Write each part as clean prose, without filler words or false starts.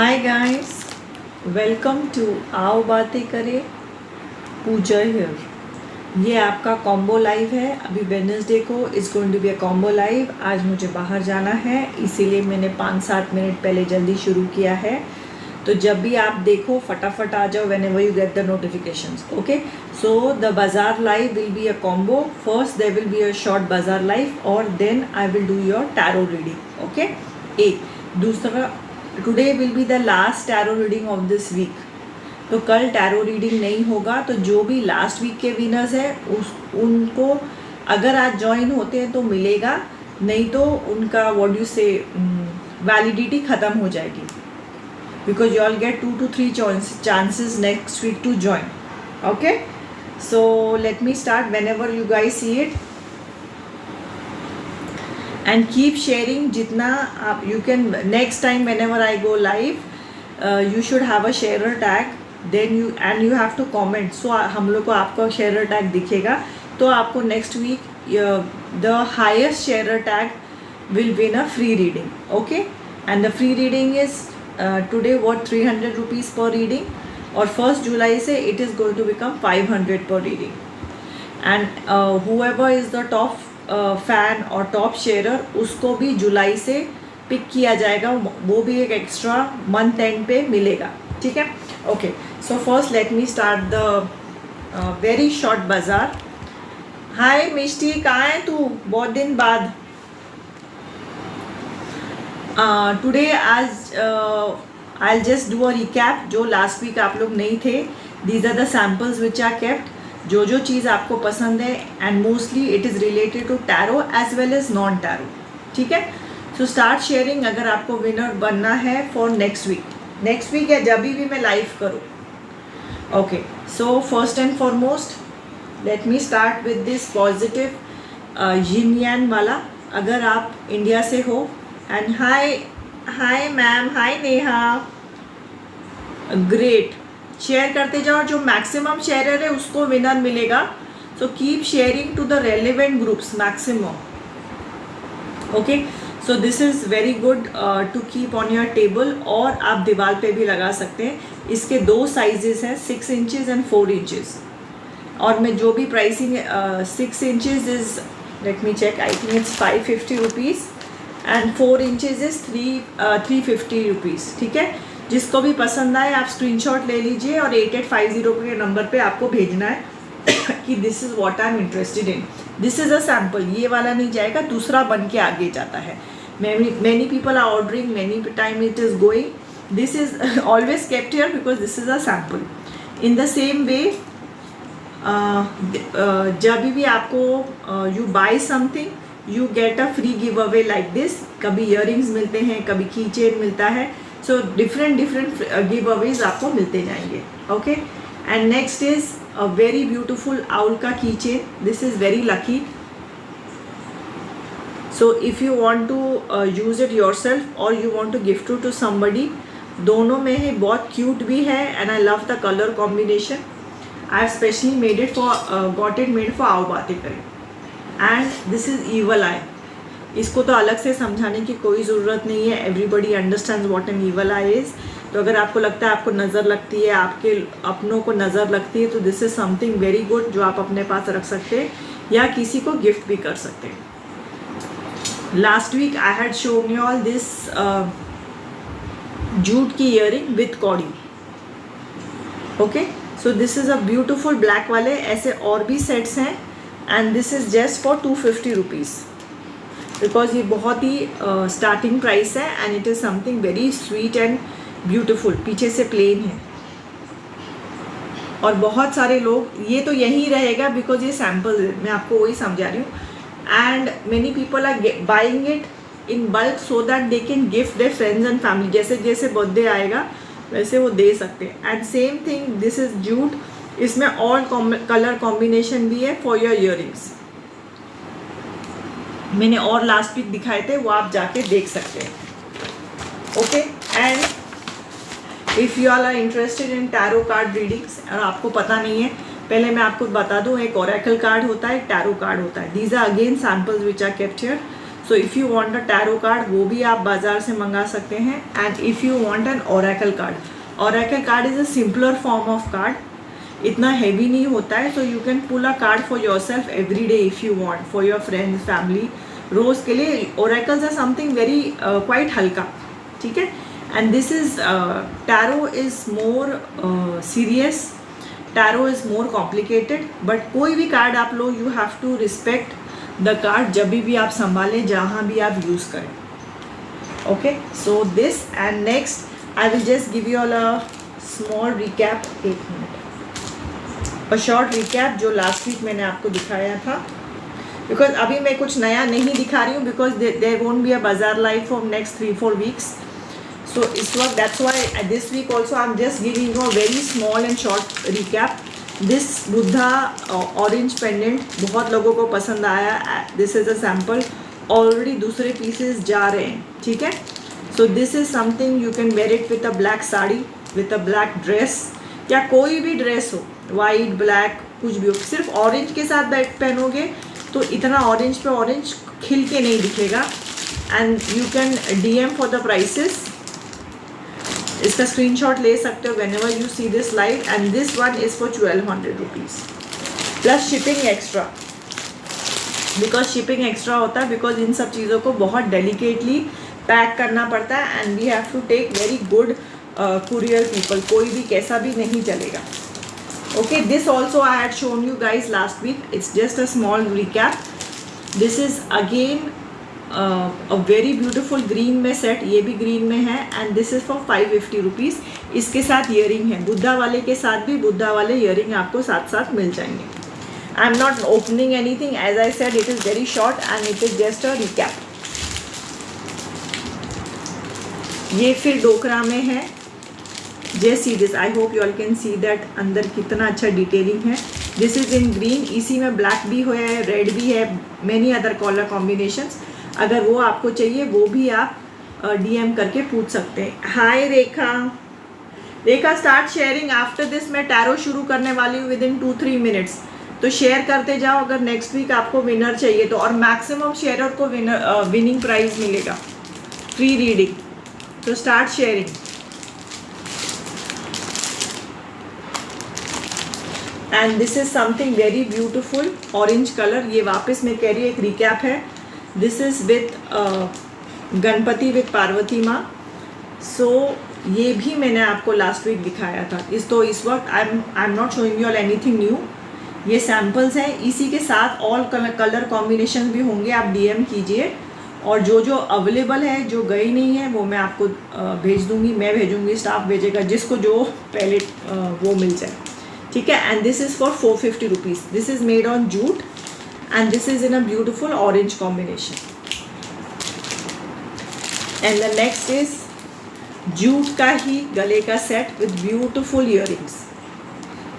Hi guys, welcome to आओ बातें करें। पूजा हियर। ये आपका कॉम्बो लाइव है। अभी वेडनेसडे को it's going to be a combo live. आज मुझे बाहर जाना है, इसीलिए मैंने 5-7 मिनट पहले जल्दी शुरू किया है। तो जब भी आप देखो फटाफट आ जाओ, whenever you get the notifications. Okay, so the Bazaar live will be a combo. First there will be a short Bazaar live और then I will do your tarot reading. Okay, एक दूसरा, today will be the last tarot reading of this week. तो कल tarot reading नहीं होगा। तो जो भी लास्ट वीक के विनर्स हैं उनको अगर आज ज्वाइन होते हैं तो मिलेगा, नहीं तो उनका व्हाट यू से वैलिडिटी ख़त्म हो जाएगी। Because you all get 2 to 3 chances next week to join. Okay, so let me start whenever you guys see it. And keep sharing जितना आप you can next time whenever I go live you should have a sharer tag, then you have to comment. So हम लोग को आपका sharer tag दिखेगा तो आपको next week the highest sharer tag will win a free reading. Okay, and the free reading is today what 300 rupees per reading, और 1st July से it is going to become 500 per reading. And whoever is the top fan और top शेयरर, उसको भी जुलाई से pick किया जाएगा। वो भी एक एक्स्ट्रा मंथ एंड पे मिलेगा। ठीक है, okay. So first let me start the very short बाजार। हाय मिष्टी, कहाँ है तू? बहुत दिन बाद। टुडे आज I just do a recap. जो लास्ट वीक आप लोग नहीं थे, these are the samples which are kept. जो चीज़ आपको पसंद है, and mostly it is related to tarot as well as non tarot. ठीक है, सो स्टार्ट शेयरिंग अगर आपको विनर बनना है फॉर नेक्स्ट वीक या जब भी मैं लाइव करूँ। Okay, so first and foremost let me start with this positive yin yang वाला। अगर आप इंडिया से हो, and hi ma'am, hi Neha, great. Share करते जाओ, जो मैक्सिमम शेयरर है उसको विनर मिलेगा। So keep sharing to the relevant groups maximum. Okay, so this is very good to keep on your table, और आप दीवार पे भी लगा सकते हैं। इसके 2 साइजेस हैं, 6 इंचेस एंड 4 इंचेस। और मैं जो भी pricing 6 inches is, let me check, I think it's 550 rupees and 4 inches is 350 rupees. ठीक है, जिसको भी पसंद आए आप स्क्रीनशॉट ले लीजिए और 8850 के नंबर पे आपको भेजना है कि this is what I am interested in. This is a sample, ये वाला नहीं जाएगा, दूसरा बन के आगे जाता है। Many people are ordering, many time it is going. This is always kept here because this is a sample. In the same way, जब भी आपको you buy something you get a free give away like this. कभी earrings मिलते हैं, कभी की chain मिलता है। सो डिफरेंट गिव अवेज आपको मिलते जाएंगे। Okay, and next is a very beautiful owl का की chain. This is very lucky. So if you want to use it yourself और you want to gift to somebody, दोनों में है, बहुत क्यूट भी है, and I love the colour combination. I have specially made it for got it made for आओ बातें करें। And this is evil eye. इसको तो अलग से समझाने की कोई ज़रूरत नहीं है, everybody understands what an evil I is. तो अगर आपको लगता है आपको नज़र लगती है, आपके अपनों को नज़र लगती है, तो this is something very good जो आप अपने पास रख सकते हैं या किसी को गिफ्ट भी कर सकते हैं। Last week I had shown you all this jute की ईयरिंग विथ कॉडी। Okay, so this is a beautiful black वाले। ऐसे और भी सेट्स हैं, and this is just for 250 rupees because ये बहुत ही स्टार्टिंग प्राइस है, and it is something very sweet and beautiful. पीछे से प्लेन है, और बहुत सारे लोग, ये तो यहीं रहेगा बिकॉज ये सैम्पल है, मैं आपको वही समझा रही हूँ। And many people are buying it in bulk so that they can gift their friends and family. जैसे जैसे बर्थडे आएगा वैसे वो दे सकते हैं। And same thing, this is jute. इसमें ऑल कलर कॉम्बिनेशन भी है फॉर योर ईयरिंग्स। मैंने और लास्ट वीक दिखाए थे, वो आप जाके देख सकते हैं। Okay, and if you all are interested in tarot card readings और आपको पता नहीं है, पहले मैं आपको बता दूं, एक ओरेकल कार्ड होता है, एक टैरो कार्ड होता है। These are again samples which are kept here. So if you want a tarot card वो भी आप बाज़ार से मंगा सकते हैं. And if you want an oracle card, oracle card is a simpler form of card, इतना हैवी नहीं होता है. So you can pull a card for yourself every day if you want, for your friends, family. रोज़ के लिए oracles are something very quite हल्का, ठीक है. And this is tarot is more serious, tarot is more complicated. But कोई भी card आप लो, you have to respect the card जब भी आप संभालें, जहाँ भी आप यूज़ करें. Okay, so this and next I will just give you all a small recap. एक मिनट, अ शॉर्ट रिकैप जो लास्ट वीक मैंने आपको दिखाया था, बिकॉज अभी मैं कुछ नया नहीं दिखा रही हूँ, because there won't be a बाजार live for next 3-4 weeks. So इस वक्त that's why this week also I am just giving a very small and short recap. This Buddha orange pendant बहुत लोगों को पसंद आया. This is a sample, already दूसरे pieces जा रहे हैं, ठीक है. So this is something you can wear it with a black sari, with a black dress, या कोई भी ड्रेस हो, वाइट, ब्लैक, कुछ भी हो. सिर्फ ऑरेंज के साथ बैग पहनोगे तो इतना ऑरेंज पे ऑरेंज खिल के नहीं दिखेगा. And you can DM for the prices. इसका स्क्रीनशॉट ले सकते हो whenever you see this live. And this one is for 1200 rupees plus shipping extra. Because shipping extra होता है बिकॉज इन सब चीज़ों को बहुत डेलिकेटली पैक करना पड़ता है. And we have to take very good courier people, कोई भी कैसा भी नहीं चलेगा. Okay, this also I had shown you guys last week. It's just a small recap. This is again a very beautiful green में set, ये भी green में है. And this is for 550 rupees. इसके साथ ईयरिंग है, बुद्धा वाले के साथ भी बुद्धा वाले ईयरिंग आपको साथ साथ मिल जाएंगे. I am not opening anything, as I said it is very short and it is just a recap. ये फिर डोकरा में है. Just see this, I hope you all can see that अंदर कितना अच्छा डिटेलिंग है. दिस इज़ इन ग्रीन, इसी में ब्लैक भी है, रेड भी है, मैनी अदर कलर कॉम्बिनेशंस. अगर वो आपको चाहिए वो भी आप DM करके पूछ सकते हैं. हाय रेखा, रेखा स्टार्ट शेयरिंग. आफ्टर दिस मैं टैरो शुरू करने वाली हूँ विद इन 2-3 मिनट्स. तो शेयर करते जाओ अगर नेक्स्ट वीक आपको विनर चाहिए तो. और मैक्सिमम शेयरर को विनिंग प्राइज मिलेगा, फ्री रीडिंग. तो start sharing. And this is something very beautiful orange colour. ये वापस मैं कह रही हूँ एक रिकैप है. This is with Ganpati with Parvati माँ. सो ये भी मैंने आपको लास्ट वीक दिखाया था. इस वक्त आई am not showing you all anything new. ये सैम्पल्स हैं, इसी के साथ ऑल कलर कॉम्बिनेशन भी होंगे. आप DM कीजिए और जो अवेलेबल है, जो गई नहीं है वो मैं आपको भेज दूंगी. मैं भेजूंगी, स्टाफ भेजेगा, जिसको जो पहले वो मिल जाए, ठीक है. And this is for 450 rupees. This is made on jute and this is in a beautiful orange combination. And the next is jute का ही गले का सेट विद ब्यूटिफुल ईयरिंग्स.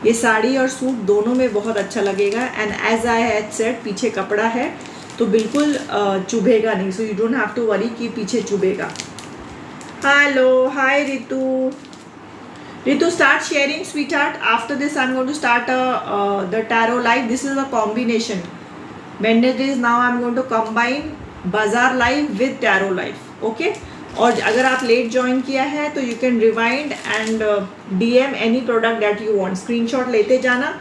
ये साड़ी और सूट दोनों में बहुत अच्छा लगेगा. And as I had said, पीछे कपड़ा है तो बिल्कुल चुभेगा नहीं. So you don't have to worry कि पीछे चुभेगा. Hello, hi Ritu. Ritu, start sharing, sweetheart. After this, I'm going to start the tarot live. This is a combination. Wednesdays now I'm going to combine bazaar live with tarot live. Okay? और अगर आप late join किया है तो you can rewind and DM any product that you want. Screenshot लेते जाना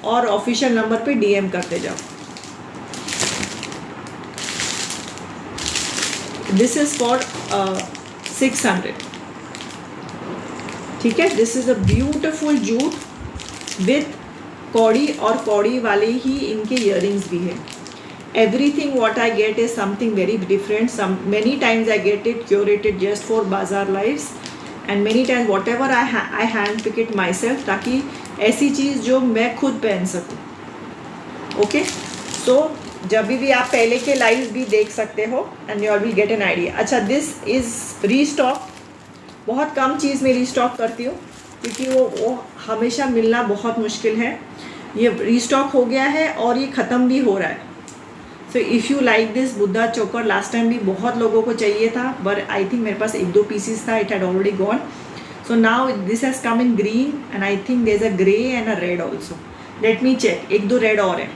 और official number पे DM करते जाओ. This is for 600. ठीक है. This is a beautiful jute with कौड़ी, और कौड़ी वाले ही इनके ईयरिंग्स भी है. Everything what I get is something very different. Many times I get it curated just for Bazaar lives and many times whatever I hand pick it my self, ताकि ऐसी चीज़ जो मैं खुद पहन सकूँ. ओके, सो जब भी आप पहले के लाइव भी देख सकते हो and you all will get an idea. अच्छा, दिस इज़ रीस्टॉक. बहुत कम चीज़ में रीस्टॉक करती हूँ क्योंकि वो हमेशा मिलना बहुत मुश्किल है. ये रीस्टॉक हो गया है और ये ख़त्म भी हो रहा है. सो if you like this Buddha चोकर, लास्ट टाइम भी बहुत लोगों को चाहिए था बट आई थिंक मेरे पास 1-2 पीसीस था. It had already gone. So now this has come in green and I think there is a grey and a red also. Let me check. 1-2 red और है.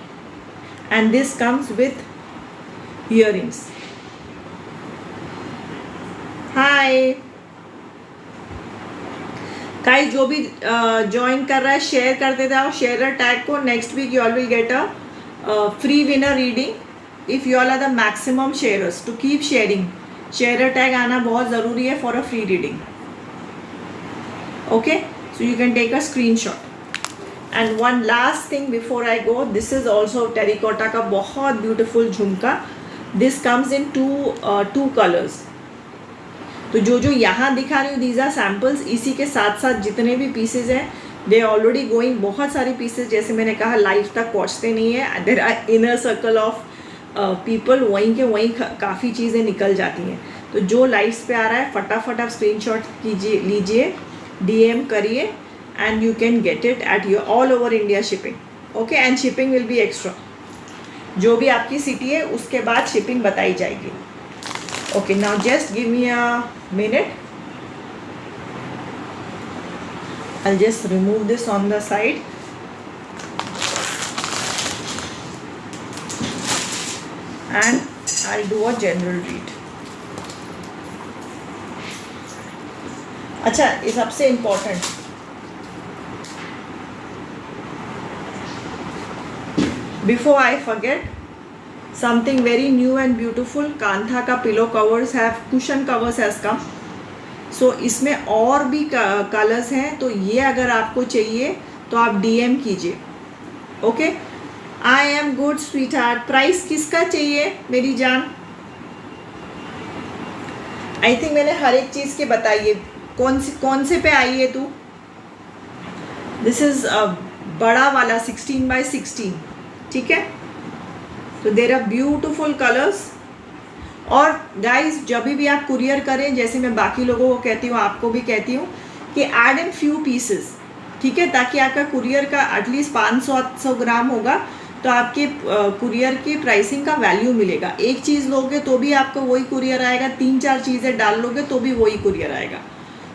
And this comes with earrings. Hi guys, जो भी join कर रहा है share करते जाओ, share tag को. Next week you all will get a free winner reading if you all are the maximum sharers. To keep sharing, share tag आना बहुत ज़रूरी है for a free reading. Okay, so you can take a screenshot. And one last thing before I go, this is also terracotta का बहुत beautiful झुमका. This comes in two colours. तो जो यहाँ दिखा रही हूँ दीज आर सैम्पल्स. इसी के साथ साथ जितने भी पीसेज हैं दे ऑलरेडी गोइंग. बहुत सारे पीसेज जैसे मैंने कहा लाइफ तक पहुँचते नहीं है. There are inner circle of people, वहीं के वहीं काफ़ी चीज़ें निकल जाती हैं. तो जो लाइफ्स पे आ रहा है फटाफट आप स्क्रीनशॉट कीजिए, लीजिए, डीएम करिए and you can get it at your all over India shipping. Okay, and shipping will be extra. जो भी आपकी सिटी है उसके बाद शिपिंग बताई जाएगी. Okay, now just give me a minute. I'll just remove this on the side. And I'll do a general read. अच्छा, ये सबसे important. Before I forget, something very new and beautiful. Kantha का pillow covers है, cushion covers has come. सो इसमें और भी colours हैं. तो ये अगर आपको चाहिए तो आप डीएम कीजिए. Okay, I am good sweet heart. Price किसका चाहिए मेरी जान? आई थिंक मैंने हर एक चीज़ के बताइए. कौन से पे आई है तू? दिस इज बड़ा वाला 16x16. ठीक है, तो देर आर ब्यूटिफुल कलर्स. और गाइज जब भी आप कुरियर करें, जैसे मैं बाकी लोगों को कहती हूँ आपको भी कहती हूँ कि ऐड इन फ्यू पीसेस. ठीक है, ताकि आपका कुरियर का एटलीस्ट 500-800 ग्राम होगा तो आपके कुरियर की प्राइसिंग का वैल्यू मिलेगा. एक चीज़ लोगे तो भी आपको वही कुरियर आएगा, 3-4 चीज़ें डाल लोगे तो भी वही कुरियर आएगा.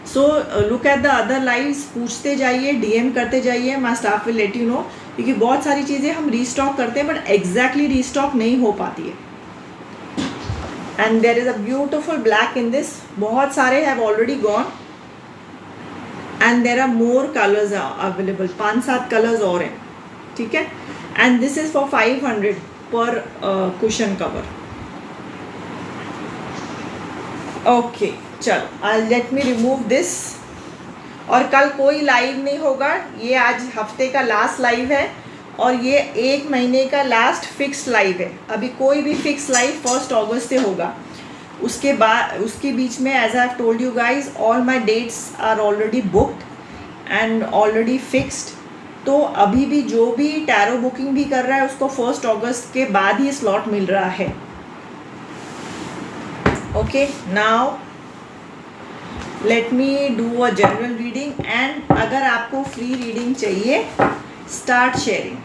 So look at the other lives, पूछते जाइए, डीएम करते जाइए. My staff will let you know. क्योंकि बहुत सारी चीज़ें हम रीस्टॉक करते हैं बट एग्जैक्टली रीस्टॉक नहीं हो पाती है. And there is a beautiful black in this. बहुत सारे have already gone and there are more colours available. 5-7 colours और हैं. ठीक है, एंड दिस इज फॉर 500 पर कुशन कवर. ओके, चलो I let me remove this. और कल कोई लाइव नहीं होगा. ये आज हफ्ते का लास्ट लाइव है और ये 1 महीने का लास्ट फिक्स लाइव है. अभी कोई भी फिक्स लाइव 1 अगस्त से होगा. उसके बाद उसके बीच में as I have told you guys, all my dates are already booked and already fixed. तो अभी भी जो भी टैरो बुकिंग भी कर रहा है उसको 1 अगस्त के बाद ही स्लॉट मिल रहा है. Okay, now let me do a general reading. And अगर आपको फ्री रीडिंग चाहिए, स्टार्ट शेयरिंग.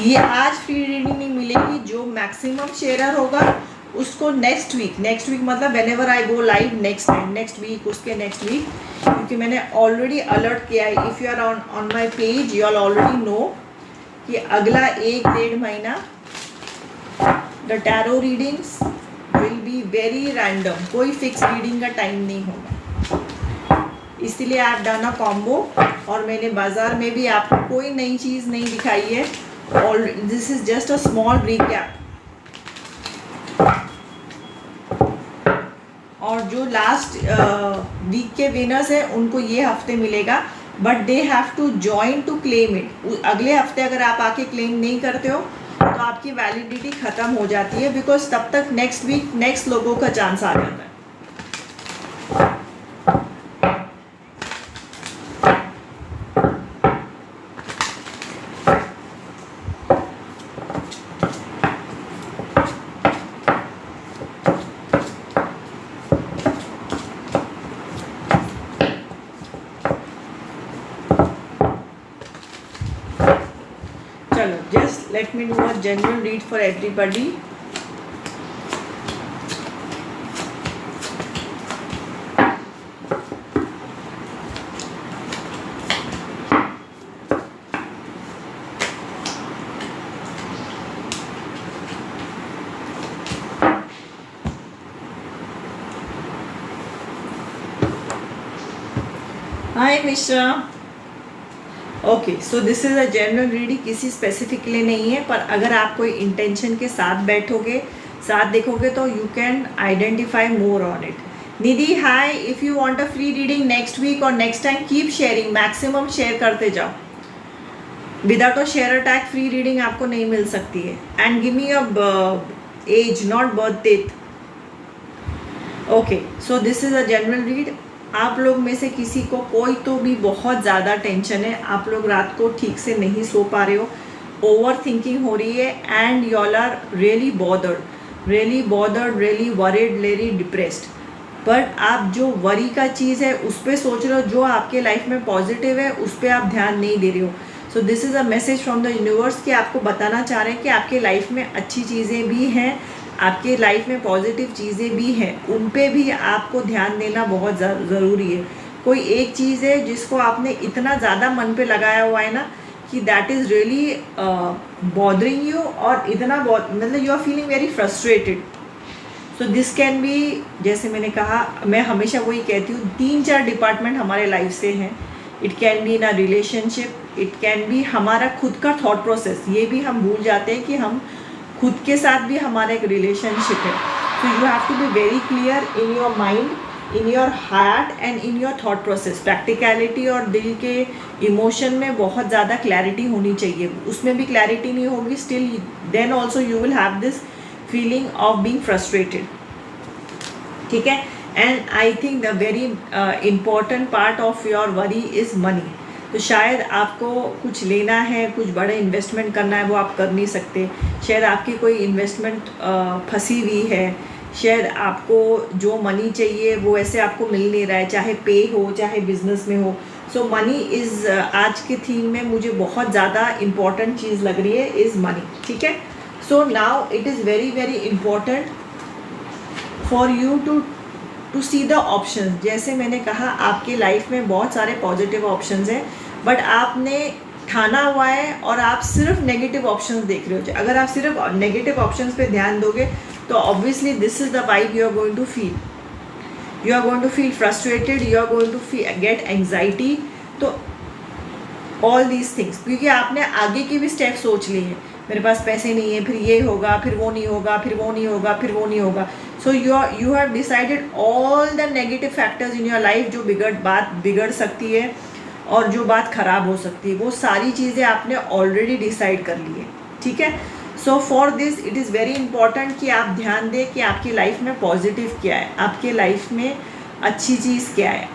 ये आज फ्री रीडिंग नहीं मिलेगी. जो मैक्सिमम शेयरर होगा उसको नेक्स्ट वीक मतलब whenever I go live next week, उसके नेक्स्ट वीक, क्योंकि मैंने ऑलरेडी अलर्ट किया है. If you are on my page you all already know कि अगला 1-1.5 महीना the tarot readings will be very random. कोई फिक्स रीडिंग का टाइम नहीं होगा. इसीलिए आप डन अ कॉम्बो. और मैंने बाज़ार में भी आपको कोई नई चीज़ नहीं दिखाई है. और this is just a small recap. और जो लास्ट वीक के विनर्स हैं उनको ये हफ्ते मिलेगा, but they have to join to claim it. अगले हफ्ते अगर आप आके क्लेम नहीं करते हो तो आपकी वैलिडिटी ख़त्म हो जाती है. बिकॉज तब तक नेक्स्ट वीक नेक्स्ट लोगों का चांस आ जाता है. Let me do a general read for everybody. Hi Mishra. Okay, so this is a general reading, किसी स्पेसिफिक के लिए नहीं है, पर अगर आप कोई इंटेंशन के साथ बैठोगे, साथ देखोगे, तो you can identify more on it. Nidhi hi, if you want a free reading next week और next time, keep sharing, maximum share करते जाओ। Without a share tag free reading आपको नहीं मिल सकती है। And give me a age, not birth date. Okay, so this is a general read. आप लोग में से किसी को कोई तो भी बहुत ज़्यादा टेंशन है, आप लोग रात को ठीक से नहीं सो पा रहे हो, ओवर थिंकिंग हो रही है, and y'all are really bothered, really worried, really depressed. But आप जो वरी का चीज़ है उस पर सोच रहे हो, जो आपके लाइफ में पॉजिटिव है उस पर आप ध्यान नहीं दे रहे हो। सो this is a message from the universe कि आपको बताना चाह रहे हैं कि आपके लाइफ में अच्छी चीज़ें भी हैं, आपके लाइफ में पॉजिटिव चीज़ें भी हैं, उन पे भी आपको ध्यान देना बहुत ज़रूरी है। कोई एक चीज़ है जिसको आपने इतना ज़्यादा मन पे लगाया हुआ है ना कि that is really bothering you, और इतना मतलब you are feeling very frustrated. So this can be, जैसे मैंने कहा, मैं हमेशा वही कहती हूँ, 3-4 डिपार्टमेंट हमारे लाइफ से हैं। It can be in a relationship, it can be हमारा खुद का थॉट प्रोसेस, ये भी हम भूल जाते हैं कि हम खुद के साथ भी हमारा एक रिलेशनशिप है। So you have to be very clear in your mind, in your heart and in your thought process. Practicality और दिल के इमोशन में बहुत ज़्यादा क्लैरिटी होनी चाहिए। उसमें भी क्लैरिटी नहीं होगी, still then also you will have this feeling of being frustrated. ठीक है, and I think the very important part of your worry is money. तो शायद आपको कुछ लेना है, कुछ बड़ा इन्वेस्टमेंट करना है, वो आप कर नहीं सकते। शायद आपकी कोई इन्वेस्टमेंट फंसी हुई है, शायद आपको जो मनी चाहिए वो ऐसे आपको मिल नहीं रहा है, चाहे पे हो चाहे बिजनेस में हो। सो मनी इज़ आज के थीम में मुझे बहुत ज़्यादा इम्पॉर्टेंट चीज़ लग रही है, इज़ मनी। ठीक है, so now it is very very important for you to see the options. जैसे मैंने कहा, आपके लाइफ में बहुत सारे पॉजिटिव ऑप्शंस हैं, बट आपने ठाना हुआ है और आप सिर्फ नेगेटिव ऑप्शंस देख रहे हो। अगर आप सिर्फ नेगेटिव ऑप्शंस पे ध्यान दोगे तो obviously this is the vibe you are going to feel. You are going to feel frustrated, you are going to get anxiety. तो ऑल दीज थिंग्स, क्योंकि आपने आगे की भी स्टेप सोच ली है, मेरे पास पैसे नहीं है, फिर ये होगा, फिर वो नहीं होगा, फिर वो नहीं होगा, फिर वो नहीं होगा। सो you have decided all the negative factors in your life, जो बात बिगड़ सकती है और जो बात ख़राब हो सकती है, वो सारी चीज़ें आपने ऑलरेडी डिसाइड कर ली है। ठीक है, so for this it is very important कि आप ध्यान दें कि आपकी लाइफ में पॉजिटिव क्या है, आपके लाइफ में अच्छी चीज़ क्या है,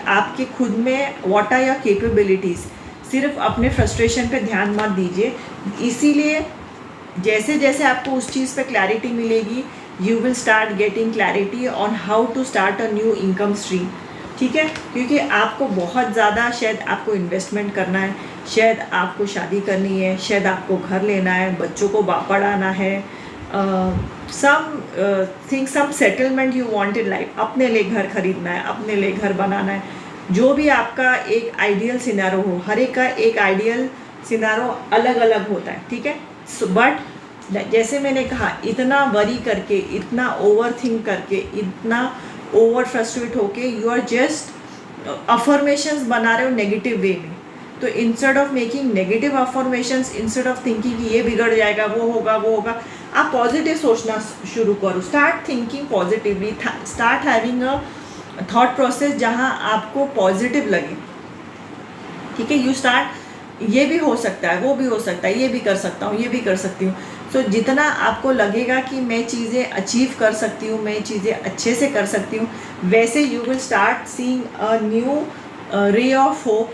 आपके खुद में व्हाट आर योर कैपेबिलिटीज़। सिर्फ अपने फ्रस्ट्रेशन पे ध्यान मत दीजिए। इसीलिए जैसे जैसे आपको उस चीज़ पे क्लैरिटी मिलेगी, you will start getting clarity on how to start a new income stream. ठीक है, क्योंकि आपको बहुत ज़्यादा, शायद आपको इन्वेस्टमेंट करना है, शायद आपको शादी करनी है, शायद आपको घर लेना है, बच्चों को पढ़ाना है, some settlement you want in life, अपने लिए घर खरीदना है, अपने लिए घर बनाना है, जो भी आपका एक आइडियल सिनारो हो। हर एक का एक आइडियल सिनारो अलग अलग होता है। ठीक है, बट जैसे मैंने कहा, इतना वरी करके, इतना ओवर थिंक करके, इतना ओवर फ्रस्ट्रेट होके यू आर जस्ट अफर्मेशंस बना रहे हो नेगेटिव वे में। तो instead of making negative affirmations, instead of thinking कि ये बिगड़ जाएगा, वो होगा, वो होगा, आप पॉजिटिव सोचना शुरू करो। Start thinking positively, start having a thought process जहाँ आपको पॉजिटिव लगे। ठीक है, यू स्टार्ट, ये भी हो सकता है, वो भी हो सकता है, ये भी कर सकता हूँ, ये भी कर सकती हूँ। सो जितना आपको लगेगा कि मैं चीज़ें अचीव कर सकती हूँ, मैं चीज़ें अच्छे से कर सकती हूँ, वैसे you will start seeing a new ray of hope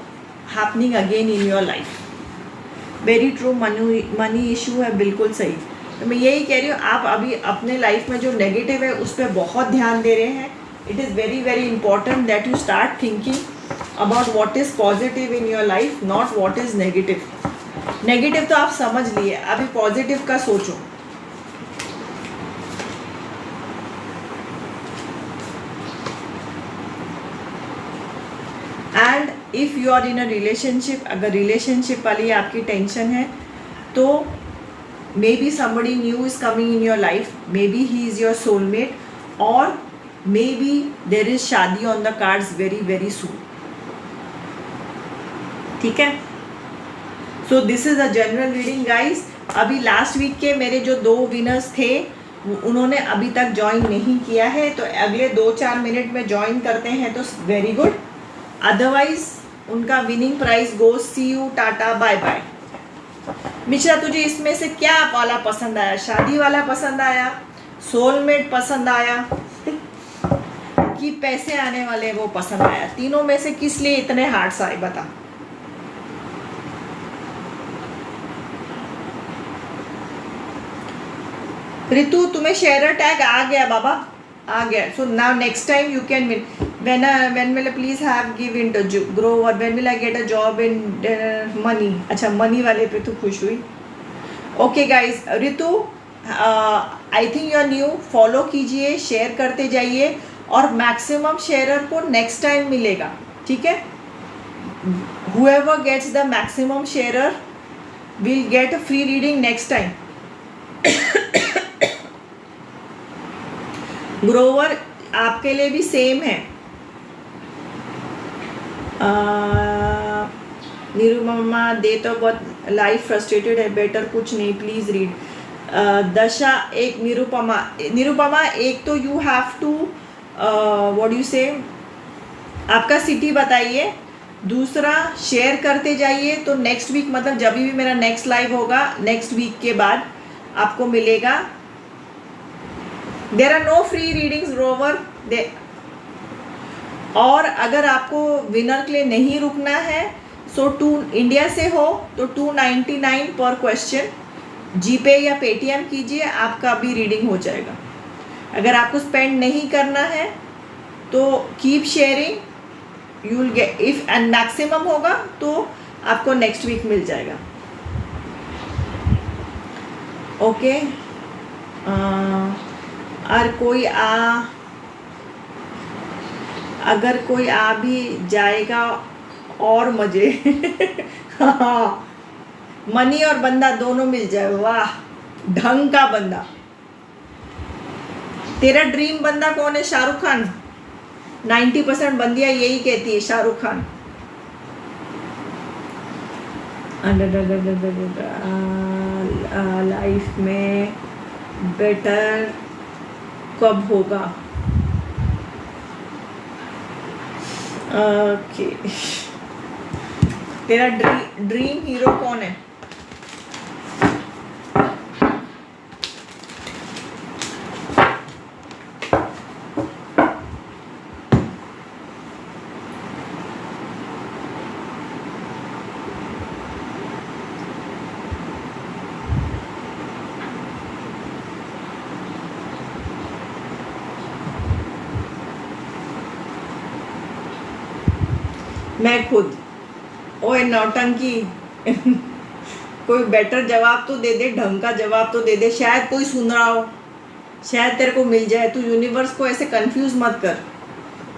happening again in your life. Very true, money issue है, बिल्कुल सही। तो मैं यही कह रही हूँ, आप अभी अपने लाइफ में जो नेगेटिव है उस पर बहुत ध्यान दे रहे हैं। It is very very important that you start thinking about what is positive in your life, not what is negative. Negative तो आप समझ लिए, अभी positive का सोचो। And if you are in a relationship, अगर relationship वाली आपकी टेंशन है तो maybe somebody new is coming in your life, maybe he is your soulmate, or maybe there is शादी on the cards very very soon. ठीक है। So this is a general reading guys. अभी last week के मेरे जो 2 winners थे उन्होंने अभी तक ज्वाइन नहीं किया है, तो अगले 2-4 मिनट में ज्वाइन करते हैं तो वेरी गुड, अदरवाइज उनका winning price goes. See you, tata, bye bye. Mishra, तुझे इसमें से क्या वाला पसंद आया? शादी वाला पसंद आया, सोलमेट पसंद आया कि पैसे आने वाले वो पसंद आया? तीनों में से किस लिए इतने हार्ट्स आए बता। रितु, तुम्हें शेयर टैग आ गया बाबा, आ गया। So now next time you can win. when will I please have give into grow or when will I get a job in money? अच्छा, मनी वाले पे तो खुश हुई। Okay guys, Ritu I think you are new, follow कीजिए, share करते जाइए और मैक्सिमम शेयरर को नेक्स्ट टाइम मिलेगा, ठीक है। whoever gets the maximum sharer will get a free reading next time. Grover आपके लिए भी सेम है। निरुपमा दे तो बहुत लाइफ फ्रस्ट्रेटेड है, बेटर कुछ नहीं, प्लीज रीड। दशा, एक निरुपमा एक तो you have to what you say, आपका सिटी बताइए, दूसरा शेयर करते जाइए, तो नेक्स्ट वीक मतलब जब भी मेरा नेक्स्ट लाइव होगा नेक्स्ट वीक के बाद आपको मिलेगा। There are no free readings ग्रोवर दे। और अगर आपको विनर के लिए नहीं रुकना है, सो इंडिया से हो तो 299 पर क्वेश्चन, जीपे या पेटीएम कीजिए, आपका भी रीडिंग हो जाएगा। अगर आपको स्पेंड नहीं करना है तो keep sharing, you will get, if and maximum होगा तो आपको नेक्स्ट वीक मिल जाएगा। ओके, और कोई अगर कोई आ भी जाएगा और मजे। हाँ, मनी और बंदा दोनों मिल जाए, वाह, ढंग का बंदा। तेरा ड्रीम बंदा कौन है? शाहरुख खान। 90% बंदियां यही कहती है, शाहरुख खान। लाइफ में बेटर कब होगा? ओके, तेरा ड्रीम हीरो कौन है? मैं खुद। ओए नौटंकी। कोई बेटर जवाब तो दे दे, ढंग का जवाब तो दे दे, शायद कोई सुन रहा हो, शायद तेरे को मिल जाए। तू यूनिवर्स को ऐसे कंफ्यूज मत कर,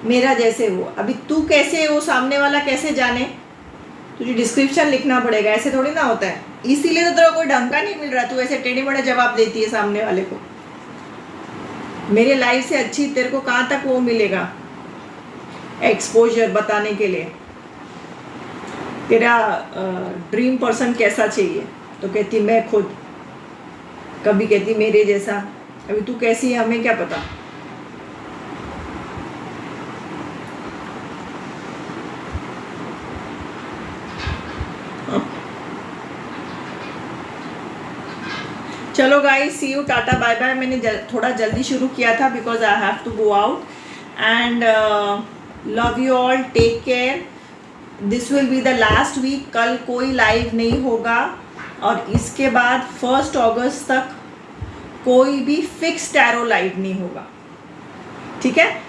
मेरा जैसे वो। अभी तू कैसे है वो सामने वाला कैसे जाने? तुझे डिस्क्रिप्शन लिखना पड़ेगा, ऐसे थोड़ी ना होता है। इसीलिए तो तेरा कोई ढंग का नहीं मिल रहा, तू ऐसे टेढ़े मेढ़े जवाब देती है सामने वाले को। मेरे लाइफ से अच्छी तेरे को कहाँ तक वो मिलेगा एक्सपोजर बताने के लिए। तेरा ड्रीम पर्सन कैसा चाहिए? तो कहती मैं खुद, कभी कहती मेरे जैसा। अभी तू कैसी है हमें क्या पता। चलो guys, see you, tata, bye bye. मैंने थोड़ा जल्दी शुरू किया था because I have to go out and love you all, take care. This will be the last week, कल कोई लाइव नहीं होगा और इसके बाद 1 अगस्त तक कोई भी फिक्स टैरो लाइव नहीं होगा, ठीक है।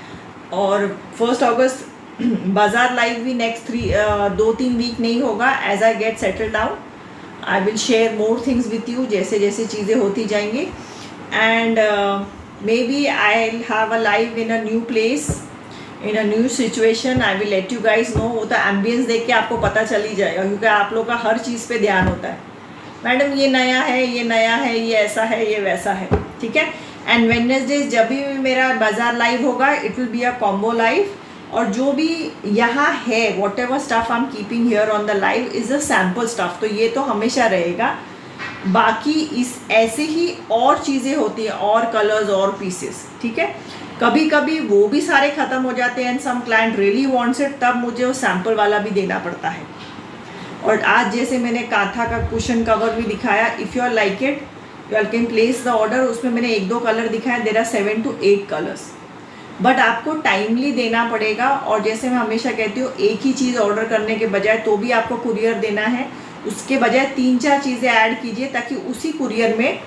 और 1 अगस्त बाजार लाइव भी नेक्स्ट 2-3 वीक नहीं होगा। As I get settle down I will share more things with you, जैसे जैसे चीज़ें होती जाएंगी। And maybe I will have a live in a new place, in a new situation. I will let you guys know. वो तो ambience देख के आपको पता चल ही जाएगा, क्योंकि आप लोग का हर चीज़ पे ध्यान होता है। मैडम ये नया है, ये नया है, ये ऐसा है, ये वैसा है, ठीक है। एंड वेडनेसडे जब भी मेरा बाजार लाइव होगा, it will be a combo live और जो भी यहाँ है what ever stuff I am keeping here on the live is a sample stuff, तो ये तो हमेशा रहेगा। बाकी इस ऐसे ही और चीज़ें होती हैं, और कलर्स और पीसेस, ठीक है। कभी कभी वो भी सारे ख़त्म हो जाते हैं and some client really wants it, तब मुझे वो सैम्पल वाला भी देना पड़ता है। और आज जैसे मैंने काथा का कुशन कवर भी दिखाया, if you are like it you can place the order. उसमें मैंने 1-2 कलर दिखाया, there are 7 to 8 colours, but आपको टाइमली देना पड़ेगा। और जैसे मैं हमेशा कहती हूँ, एक ही चीज़ ऑर्डर करने के बजाय तो भी आपको कुरियर देना है, उसके बजाय 3-4 चीज़ें ऐड कीजिए ताकि उसी कुरियर में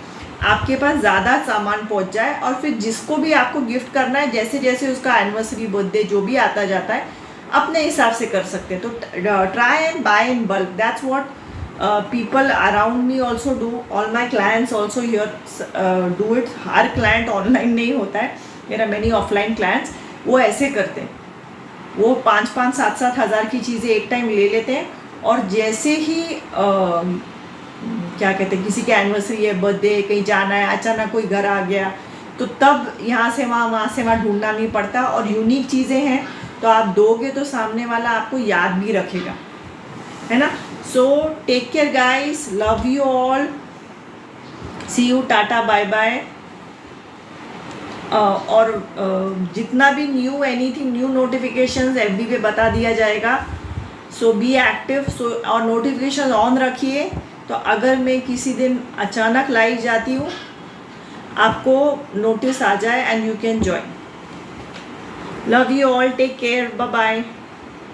आपके पास ज़्यादा सामान पहुंच जाए। और फिर जिसको भी आपको गिफ्ट करना है, जैसे जैसे उसका एनिवर्सरी, बर्थडे जो भी आता जाता है, अपने हिसाब से कर सकते हैं। तो try and buy in bulk, that's what people around me also do, all my clients also here do it। Her client online नहीं होता है, मेरा many offline clients वो ऐसे करते हैं, वो 5-5, 7-7 हज़ार की चीज़ें एक टाइम ले लेते हैं। और जैसे ही क्या कहते हैं, किसी की एनिवर्सरी है, बर्थडे, कहीं जाना है, अचानक कोई घर आ गया, तो तब यहाँ से वहाँ ढूंढना नहीं पड़ता। और यूनिक चीज़ें हैं तो आप दोगे तो सामने वाला आपको याद भी रखेगा, है ना। So take care guys, love you all, see you, tata, bye bye. और जितना भी new anything, new notifications FB पे बता दिया जाएगा। सो बी एक्टिव, सो और नोटिफिकेशन ऑन रखिए, तो अगर मैं किसी दिन अचानक लाइव जाती हूँ आपको नोटिस आ जाए and you can join. Love you all, take care, bye bye.